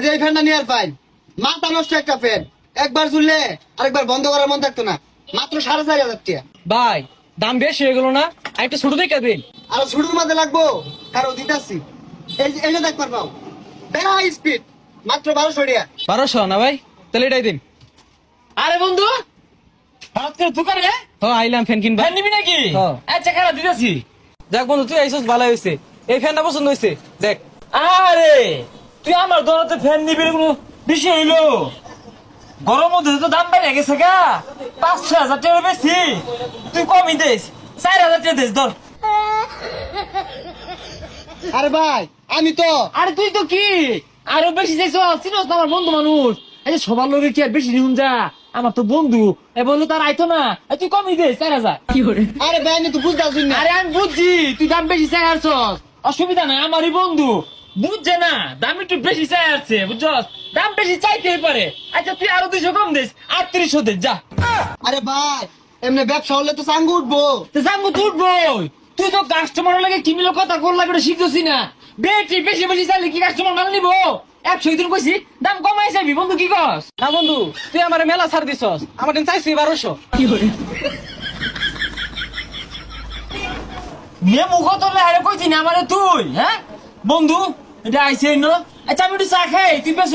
যে এই ফ্যানটা নিয়ে আর পাই মাথা নষ্ট একটা ফ্যান, একবার ঝুললে আরেকবার বন্ধ করার মন থাকতো না। মাত্র 4,500 টাকা। ভাই দাম বেশি হয়ে গেল না, একটা ছোট দেখে দিন। আর শুরুর মাঝে লাগবো, কারো দিতাছি। এই যে দেখ পারবাও, বেড়া স্পিড, মাত্র 1200 টাকা। 1200 না ভাই, তাহলে এটাই দিন। আরে বন্ধু হঠাৎ করে দোকানে আইলাম ফ্যান কিনবা। ফ্যান নিবি নাকি? হ্যাঁ। আচ্ছা খারাপ দিতেছি। দেখ বন্ধু তুই আইসস ভালো হয়েছে, এই ফ্যানটা পছন্দ হয়েছে দেখ। আরে তুই আমার দোকানে ফ্যান নিবি কোনো বিষয় হইলো? গরম মধ্যে তো দাম বাইরে গেছে গা, 5-6 হাজার টাকা বেশি। তুই কমই দিস, 4,000 টাকা দিস ধর। আরে ভাই আমি তো আরে তুই তো কি আরো বেশি চাইছ, চিনস না আমার বন্ধু মানুষ। এই যে সবার লোকে কি আর বেশি নিউন যা, আমার তো বন্ধু এ বললো তার আইতো না। তুই কমই দিস 4,000। আরে ভাই আমি তো বুঝতে না। আরে আমি বুঝছি তুই দাম বেশি চাই আসছস, অসুবিধা নাই, আমারই বন্ধু বুঝছে না দাম একটু বেশি চাই আসছে, বুঝছস? দাম বেশি চাইতেই পারে। আচ্ছা তুই আরো 200 কম দিস, 3800 দিস যা। আরে ভাই এমনি ব্যবসা হলে তো চাঙ্গু উঠবো। তো জানবো তুই উঠবই, তুই তো কাস্টমার লাগে কি মিলো কথা কর লাগে শিখছি না। বেশি বেশি বেশি চাইলে কি কাস্টমার মাল নিবো? 100 দিন কইছি দাম কমাই চাইবি বন্ধু, কি কস? না বন্ধু তুই আমার মেলা ছাড় দিছস, আমার দিন চাইছি 1200। মে মুখ তো লাইরে কইতি না আমারে তুই, হ্যাঁ বন্ধু এটা আইছে ন। আচ্ছা আমি একটু চা খাই, তুই বেশ